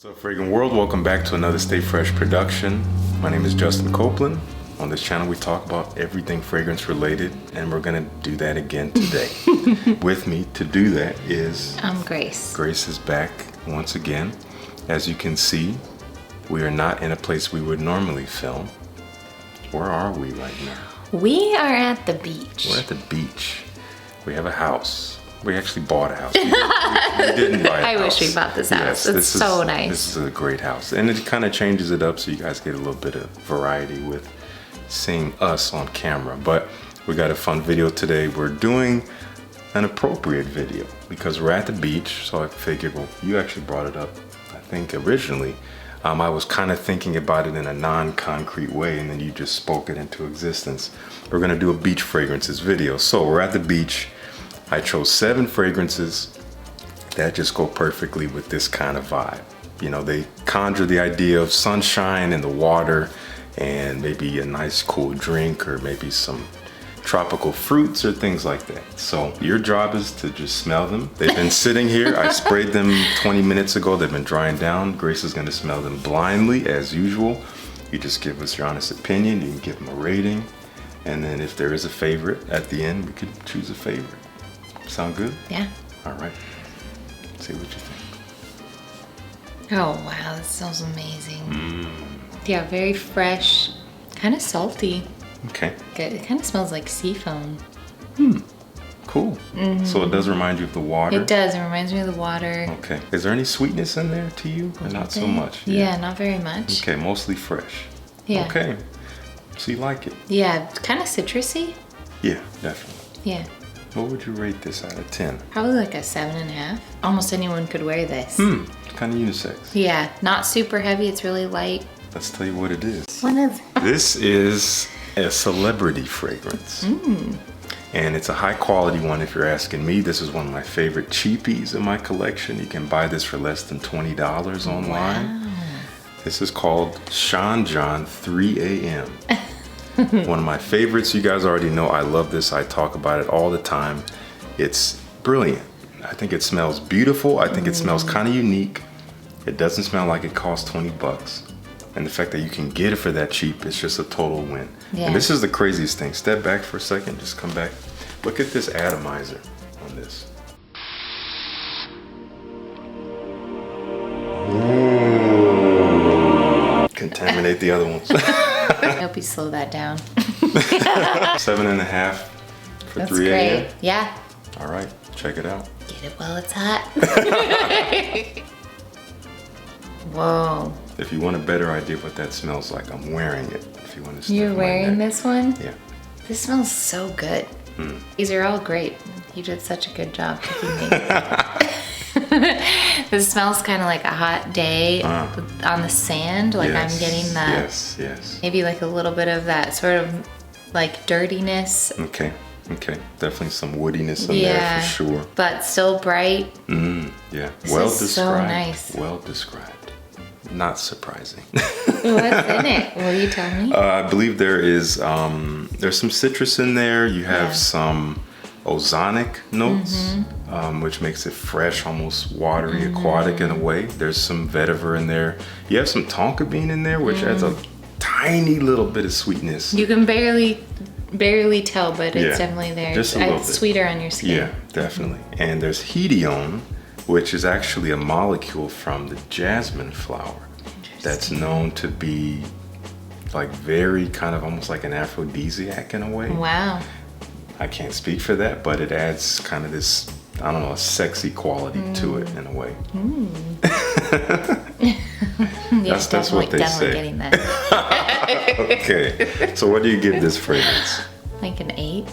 What's up, Fragrant World? Welcome back to another Stay Fresh production. My name is Justin Copeland. On this channel, we talk about everything fragrance related, and we're gonna do that again today. With me to do that is... I'm Grace. Grace is back once again. As you can see, we are not in a place we would normally film. Where are we right now? We are at the beach. We're at the beach. We have a house. We actually bought a house. We didn't buy a house. I wish we bought this house. It's so nice. This is a great house. And it kind of changes it up so you guys get a little bit of variety with seeing us on camera. But we got a fun video today. We're doing an appropriate video because we're at the beach. So I figured, well, you actually brought it up, I think, originally. I was kind of thinking about it in a non-concrete way, and then you just spoke it into existence. We're going to do a beach fragrances video. So we're at the beach. I chose 7 fragrances that just go perfectly with this kind of vibe. You know, they conjure the idea of sunshine and the water and maybe a nice cool drink or maybe some tropical fruits or things like that. So your job is to just smell them. They've been sitting here. I sprayed them 20 minutes ago. They've been drying down. Grace is gonna smell them blindly as usual. You just give us your honest opinion. You can give them a rating. And then if there is a favorite at the end, we could choose a favorite. Sound good? Yeah. All right. See what you think. Oh, wow. That smells amazing. Yeah, very fresh. Kind of salty. Okay. It kind of smells like sea foam. Cool. So it does remind you of the water? It does. It reminds me of the water. Okay. Is there any sweetness in there to you? Or not so much? Yeah, not very much. Okay, mostly fresh. Yeah. Okay. So you like it? Yeah, kind of citrusy. Yeah, definitely. Yeah. What would you rate this out of 10? Probably like a 7.5. Almost anyone could wear this. Kind of unisex. Yeah, not super heavy. It's really light. Let's tell you what it is. What is it? This is a celebrity fragrance. And it's a high quality one if you're asking me. This is one of my favorite cheapies in my collection. You can buy this for less than $20 online. Wow. This is called Sean John 3 AM. One of my favorites. You guys already know I love this. I talk about it all the time. It's brilliant. I think it smells beautiful. I think it smells kind of unique. It doesn't smell like it costs 20 bucks. And the fact that you can get it for that cheap is just a total win. Yeah. And this is the craziest thing. Step back for a second. Just come back. Look at this atomizer on this. Contaminate the other ones. I hope you slow that down. 7.5 for That's 3 AM. great. Yeah. All right, check it out. Get it while it's hot. Whoa. If you want a better idea of what that smells like, I'm wearing it. If you want to. You're wearing this one? Yeah. This smells so good. These are all great. You did such a good job picking these. This smells kind of like a hot day on the sand. Like yes, I'm getting that. Yes. Maybe like a little bit of that sort of like dirtiness. Okay. Definitely some woodiness in there for sure. But still bright. Yeah. This well is described. So nice. Well described. Not surprising. What's in it? Will you tell me? I believe there is there's some citrus in there. You have some ozonic notes, which makes it fresh, almost watery, aquatic in a way. There's some vetiver in there. You have some tonka bean in there, which adds a tiny little bit of sweetness. You can barely tell, but it's definitely there. Just a little bit. Sweeter on your skin. Yeah, definitely. And there's hedione, which is actually a molecule from the jasmine flower that's known to be like very kind of almost like an aphrodisiac in a way. Wow. I can't speak for that, but it adds kind of this, I don't know, a sexy quality to it in a way. That's what they say. Getting that. Okay, so what do you give this fragrance? Like an 8.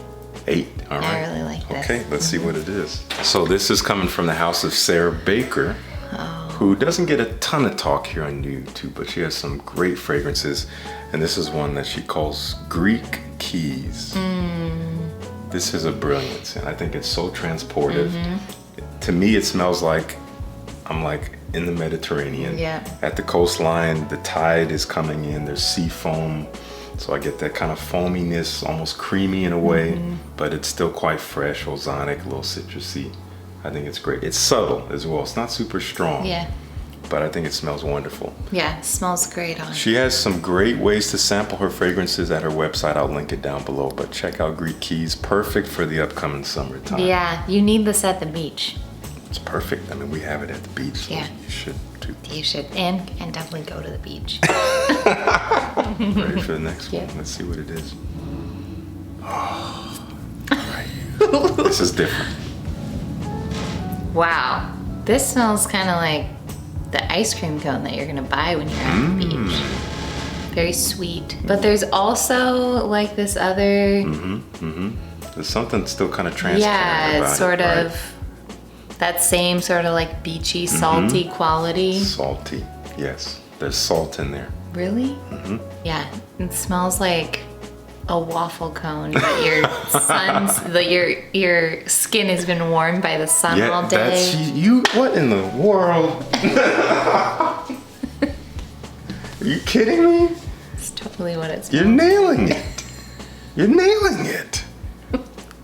8, all right. I really like this. Okay, let's see what it is. So this is coming from the house of Sarah Baker, who doesn't get a ton of talk here on YouTube, but she has some great fragrances. And this is one that she calls Greek Keys. This is a brilliance, and I think it's so transportive. To me, it smells like I'm like in the Mediterranean. Yeah. At the coastline, the tide is coming in, there's sea foam. So I get that kind of foaminess, almost creamy in a way, but it's still quite fresh, ozonic, a little citrusy. I think it's great. It's subtle as well. It's not super strong. Yeah. but I think it smells wonderful. Yeah, it smells great on. She has some great ways to sample her fragrances at her website. I'll link it down below, but check out Greek Keys. Perfect for the upcoming summertime. Yeah, you need this at the beach. It's perfect. I mean, we have it at the beach, so Yeah. you should too. You should, and definitely go to the beach. Ready for the next Yeah. one? Let's see what it is. Oh, all right. This is different. Wow, this smells kind of like the ice cream cone that you're gonna buy when you're at the beach. Very sweet, but there's also like this other. There's something still kind of transparent Yeah, about it's sort it, right? of that same sort of like beachy, salty quality. Salty, yes. There's salt in there. Really? Yeah, it smells like a waffle cone that your your skin has been warmed by the sun all day. That's you. What in the world? Are you kidding me? It's totally what it smells. You're nailing it. You're nailing it.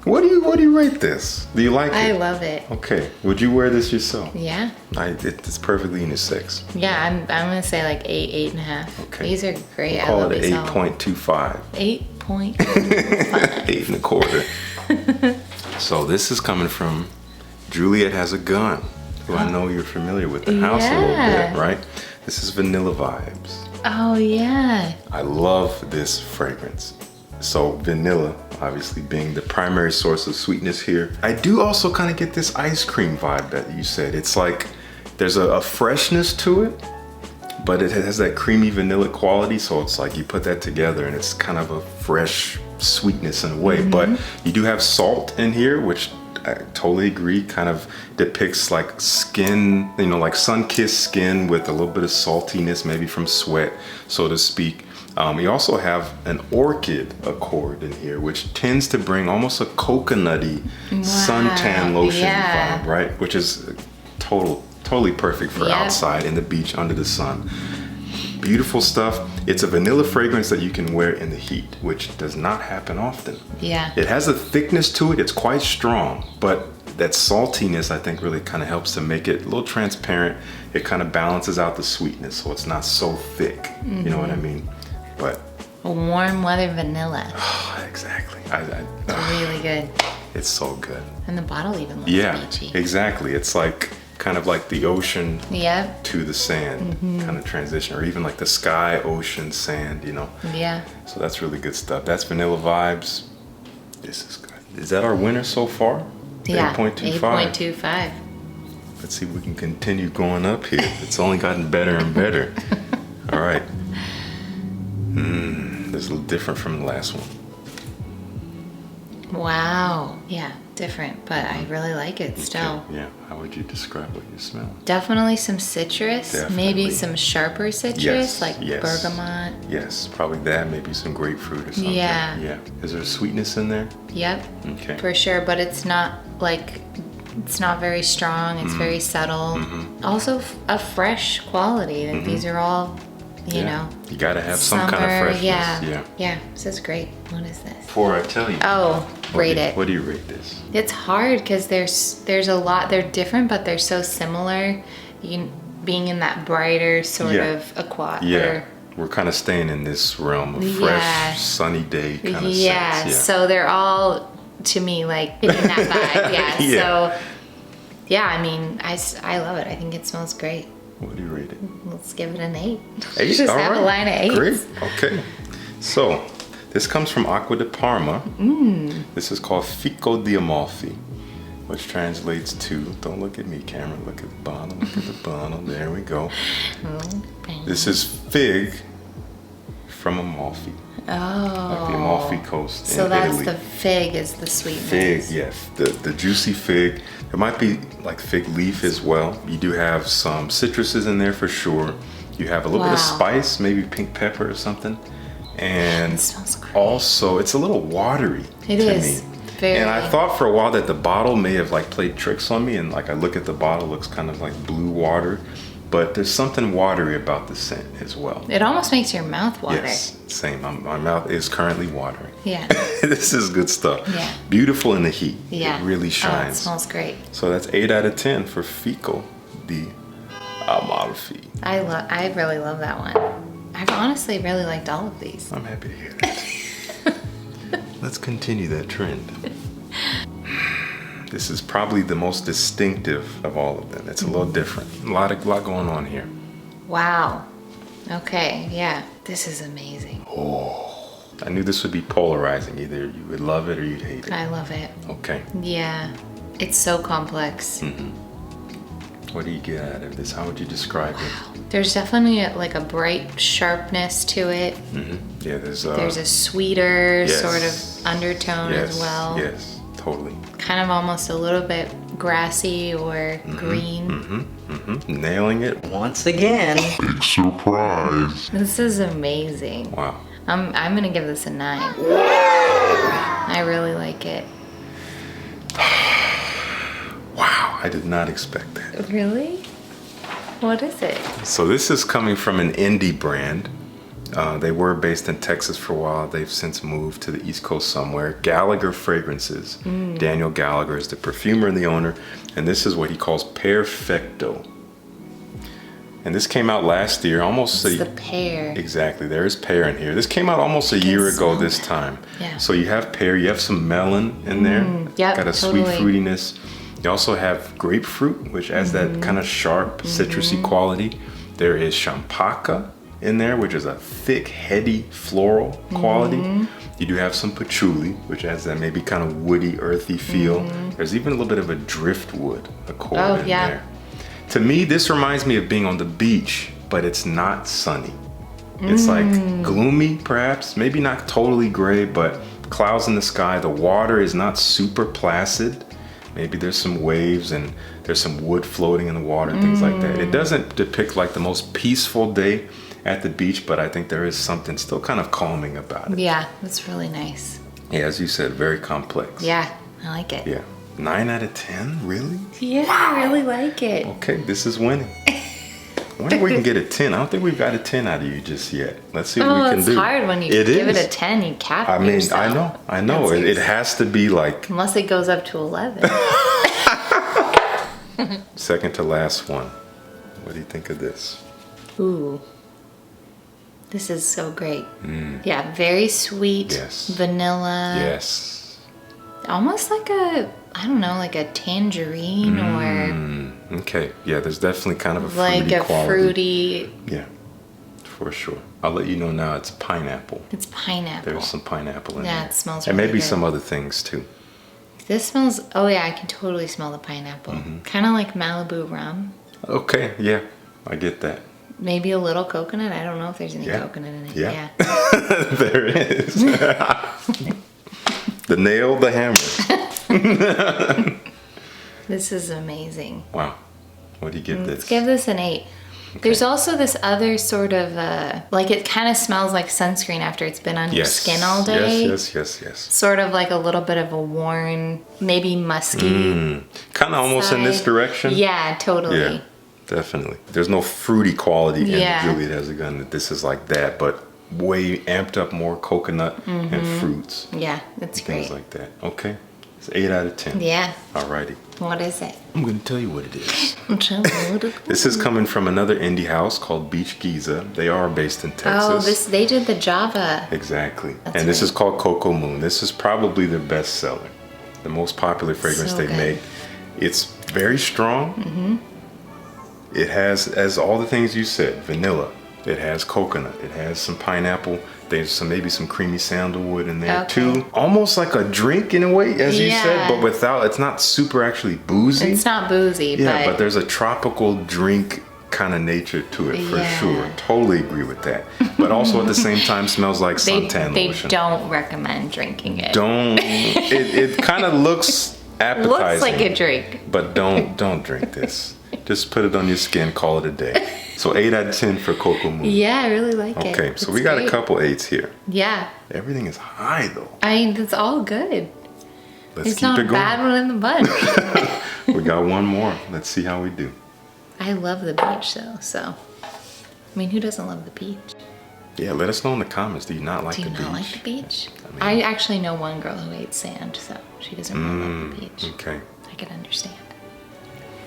What do you rate this? Do you like I it? love it. Okay. Would you wear this yourself? Yeah. It's perfectly unisex. Yeah, I'm gonna say like 8.5. Okay. These are great. We'll I call love it these an all. 8.25. 8.5. 8 1/4. So this is coming from Juliette Has a Gun, who I know you're familiar with the house a little Yeah. bit, right? This is Vanilla Vibes. Oh yeah. I love this fragrance. So vanilla, obviously being the primary source of sweetness here. I do also kind of get this ice cream vibe that you said. It's like there's a freshness to it, but it has that creamy vanilla quality. So it's like you put that together and it's kind of a fresh sweetness in a way. But you do have salt in here, which I totally agree, kind of depicts like skin, you know, like sun-kissed skin with a little bit of saltiness, maybe from sweat, so to speak. You also have an orchid accord in here, which tends to bring almost a coconutty suntan lotion vibe, right? Which is totally perfect for outside in the beach under the sun. Beautiful stuff. It's a vanilla fragrance that you can wear in the heat, which does not happen often. Yeah. It has a thickness to it. It's quite strong, but that saltiness I think really kind of helps to make it a little transparent. It kind of balances out the sweetness, so it's not so thick. You know what I mean? But A warm weather vanilla. exactly. Really good. It's so good. And the bottle even looks beachy. Exactly. It's like kind of like the ocean Yep. to the sand kind of transition, or even like the sky, ocean, sand, you know? Yeah. So that's really good stuff. That's Vanilla Vibes. This is good. Is that our winner so far? Yeah. 8.25. 8.25. Let's see if we can continue going up here. It's only gotten better and better. All right. This is a little different from the last one. Wow. Yeah, different, but I really like it still. Okay, yeah. How would you describe what you smell? Definitely some citrus, maybe Definitely. some sharper citrus, Yes, like yes. bergamot. Yes, probably that. Maybe some grapefruit or something. Yeah. Yeah. Is there sweetness in there? Yep, Okay. for sure, but it's not like, it's not very strong, it's very subtle. Also a fresh quality, like these are all, you know. You gotta have some kind of summer, freshness. Yeah, this is great. What is this? Before I tell you. Oh, rate it. What do you rate this? It's hard because there's a lot, they're different, but they're so similar. Being in that brighter sort of aqua. Yeah. We're kind of staying in this realm of fresh, sunny day kind of sense. Yeah, so they're all, to me, like in that vibe. Yeah. So, yeah, I mean, I love it. I think it smells great. What do you rate it? Let's give it an 8. 8? Just All have right. a line of 8s. Great. Okay. So, this comes from Acqua de Parma. This is called Fico di Amalfi, which translates to, don't look at me, camera, look at the bottom, look at the bottom. There we go. This is fig from Amalfi. Oh. Like the Amalfi coast So in that's Italy. the fig is the sweetness. Fig, yes. The juicy fig. There might be like fig leaf as well. You do have some citruses in there for sure. You have a little bit of spice, maybe pink pepper or something. And It smells great. also, it's a little watery It to is. me. Very. And I thought for a while that the bottle may have like played tricks on me, and like I look at the bottle, it looks kind of like blue water. But there's something watery about the scent as well. It almost makes your mouth water. Yes, same. My mouth is currently watering. Yeah. This is good stuff. Yeah. Beautiful in the heat. Yeah. It really Oh, it shines. smells great. So that's 8 out of 10 for Fico di Amalfi. I really love that one. I've honestly really liked all of these. I'm happy to hear that. Let's continue that trend. This is probably the most distinctive of all of them. It's a little different. A lot going on here. Wow. Okay, yeah. This is amazing. Oh, I knew this would be polarizing. Either you would love it or you'd hate it. I love it. Okay. Yeah. It's so complex. What do you get out of this? How would you describe it? There's definitely like a bright sharpness to it. Yeah, there's a sweeter yes. sort of undertone as well. Yes, totally. Kind of almost a little bit grassy or green. Nailing it. Once again. Big surprise. This is amazing. Wow. I'm gonna give this a 9. I really like it. Wow, I did not expect that. Really? What is it? So this is coming from an indie brand. They were based in Texas for a while. They've since moved to the East Coast somewhere. Gallagher Fragrances. Daniel Gallagher is the perfumer and the owner. And this is what he calls Pearfecto. And this came out last year, almost It's the pear. Exactly, there is pear in here. This came out almost a year ago this time. Yeah. So you have pear, you have some melon in there. Yep, Got a totally. sweet fruitiness. You also have grapefruit, which has that kind of sharp, citrusy quality. There is champaca in there, which is a thick, heady, floral quality. You do have some patchouli, which has that maybe kind of woody, earthy feel. There's even a little bit of a driftwood accord in there. To me, this reminds me of being on the beach, but it's not sunny. It's like gloomy, perhaps, maybe not totally gray, but clouds in the sky. The water is not super placid. Maybe there's some waves and there's some wood floating in the water and things like that. It doesn't depict like the most peaceful day at the beach, but I think there is something still kind of calming about it. Yeah, that's really nice. Yeah, as you said, very complex. Yeah, I like it. Yeah. 9 out of 10? Really? Yeah, I really like it. Okay, this is winning. I wonder if we can get a 10. I don't think we've got a 10 out of you just yet. Let's see what we can it's do. It's hard when you give it a 10, you cap yourself. I know. It has to be like... Unless it goes up to 11. Second to last one. What do you think of this? Ooh. This is so great. Yeah, very sweet. Yes. Vanilla. Yes. Almost like I don't know, like a tangerine or... Okay, yeah, there's definitely kind of a fruity like a quality. fruity... Yeah, for sure. I'll let you know now it's pineapple. It's pineapple. There's some pineapple in there. Yeah, it smells and really maybe good. some other things too. This smells... Oh yeah, I can totally smell the pineapple. Kind of like Malibu rum. Okay, yeah, I get that. Maybe a little coconut. I don't know if there's any Yeah. coconut in it. Yeah. There is. The nail, the hammer. This is amazing. Wow. What do you give Let's this? give this an 8. There's also this other sort of, like it kind of smells like sunscreen after it's been on your skin all day. Yes. Sort of like a little bit of a worn, maybe musky. Kind of almost in this side. direction. Yeah, totally. Yeah, definitely. There's no fruity quality Yeah. in the Juliette has a gun that this is like that, but way amped up more coconut and fruits. Yeah, that's Things great. like that. Okay. It's 8 out of 10. Yeah. Alrighty. What is it? I'm going to tell you what it is. Tell me what it This is coming from another indie house called Geeza. They are based in Texas. they did the Java. Exactly. That's And this right. is called Coco Moon. This is probably their best seller. The most popular fragrance So they good. make. It's very strong. It has, as all the things you said, vanilla. It has coconut. It has some pineapple. There's maybe some creamy sandalwood in there too. Almost like a drink in a way, as you said, but without, it's not super actually boozy. It's not boozy, Yeah, but there's a tropical drink kind of nature to it for sure. Totally agree with that. But also at the same time smells like suntan they lotion. don't recommend drinking it. It kind of looks appetizing. Looks like a drink. But don't drink this. Just put it on your skin, call it a day. So 8 out of 10 for Coco Moon. Yeah, I really like it. Okay, so It's we got great. a couple 8s here. Yeah. Everything is high though. I mean, it's all good. Let's It's keep not it a going. bad one in the bunch. We got one more. Let's see how we do. I love the beach though, so. I mean, who doesn't love the beach? Yeah, let us know in the comments. Do you not like Do the you beach? not like the beach? mean- I actually know one girl who hates sand, so she doesn't really love the beach. Okay. I can understand.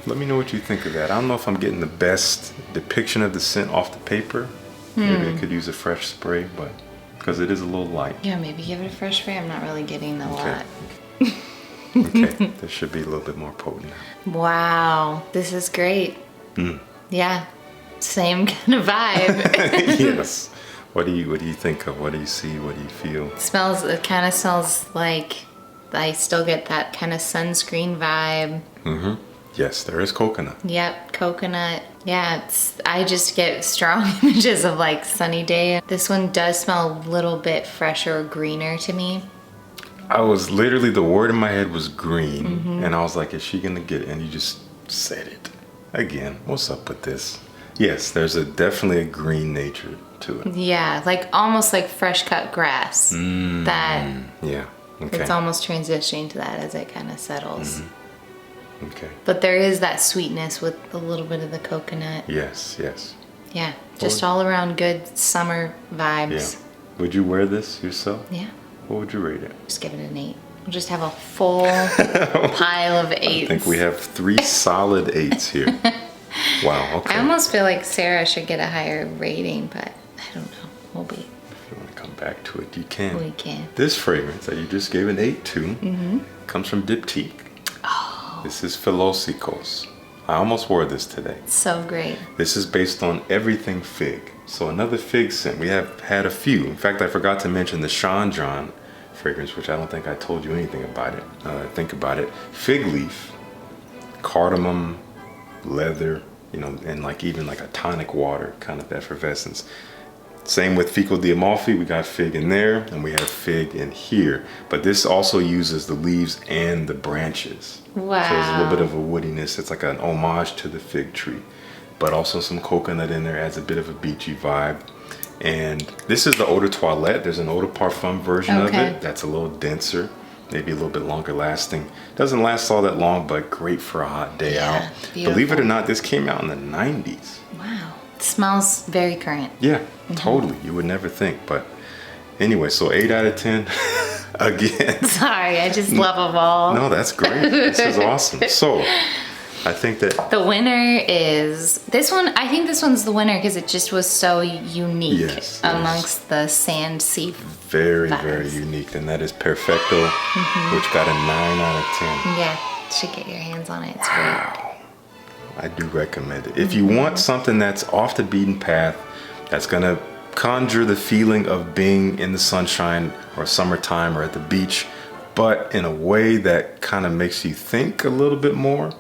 Let me know what you think of that. I don't know if I'm getting the best depiction of the scent off the paper. Maybe I could use a fresh spray, but because it is a little light. Yeah, maybe give it a fresh spray. I'm not really getting a lot. Okay, this should be a little bit more potent. Wow, this is great. Yeah, same kind of vibe. Yes. What do you think of? What do you see? What do you feel? It kind of smells like I still get that kind of sunscreen vibe. Yes, there is coconut. Yep, coconut. Yeah, I just get strong images of like sunny day. This one does smell a little bit fresher or greener to me. I was literally, the word in my head was green, and I was like, is she gonna get it? And you just said it. Again, what's up with this? Yes, there's definitely a green nature to it. Yeah, like almost like fresh cut grass. That Yeah, okay. it's almost transitioning to that as it kind of settles. Okay. But there is that sweetness with a little bit of the coconut. Yes, yes. Yeah, just all around good summer vibes. Yeah. Would you wear this yourself? Yeah, What would you rate it? just give it an 8. We'll just have a full pile of 8s. I think we have 3 solid 8s here. Wow, okay. I almost feel like Sarah should get a higher rating, but I don't know. We'll be. If you want to come back to it, you can. We can. This fragrance that you just gave an 8 to comes from Diptyque. Oh, This is Philosykos. I almost wore this today. so great. This is based on everything fig. So another fig scent. We have had a few. In fact, I forgot to mention the Chandran fragrance, which I don't think I told you anything about it. Now that I think about it. Fig leaf, cardamom, leather, you know, and like even like a tonic water kind of effervescence. Same with Fico di Amalfi, we got fig in there, and we have fig in here. But this also uses the leaves and the branches. Wow. So there's a little bit of a woodiness. It's like an homage to the fig tree. But also some coconut in there adds a bit of a beachy vibe. And this is the Eau de Toilette. There's an Eau de Parfum version of it that's a little denser, maybe a little bit longer lasting. Doesn't last all that long, but great for a hot day out. Beautiful. Believe it or not, this came out in the 90s. Wow. It smells very current. Yeah, totally. You would never think. But anyway, so 8 out of 10. Again. Sorry, I just love them all. No, that's great. This is awesome. So I think that The winner is this one. I think this one's the winner because it just was so unique Yes, amongst the sand sea. very, vibes. very unique. And that is Pearfecto, which got a 9 out of 10. Yeah, should get your hands on it. It's great. I do recommend it. If you want something that's off the beaten path, that's gonna conjure the feeling of being in the sunshine or summertime or at the beach, but in a way that kind of makes you think a little bit more,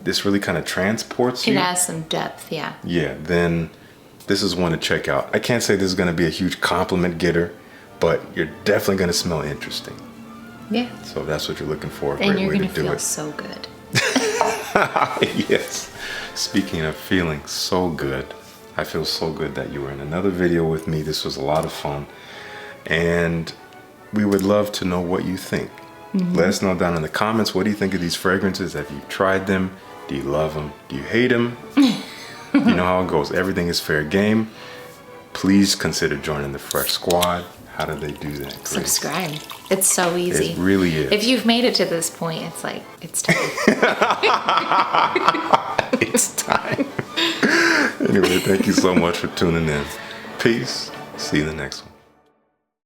this really kind of transports you. It has some depth, yeah. Yeah, then this is one to check out. I can't say this is gonna be a huge compliment getter, but you're definitely gonna smell interesting. Yeah. So if that's what you're looking for, a And great you're way gonna to do feel it. so good. Yes. Speaking of feeling so good, I feel so good that you were in another video with me. This was a lot of fun. And we would love to know what you think. Let us know down in the comments. What do you think of these fragrances? Have you tried them? Do you love them? Do you hate them? You know how it goes. Everything is fair game. Please consider joining the Fresh Squad. How do they do that, Grace? Subscribe. It's so easy. It really is. If you've made it to this point, it's like, it's time. It's time. Anyway, thank you so much for tuning in. Peace. See you in the next one.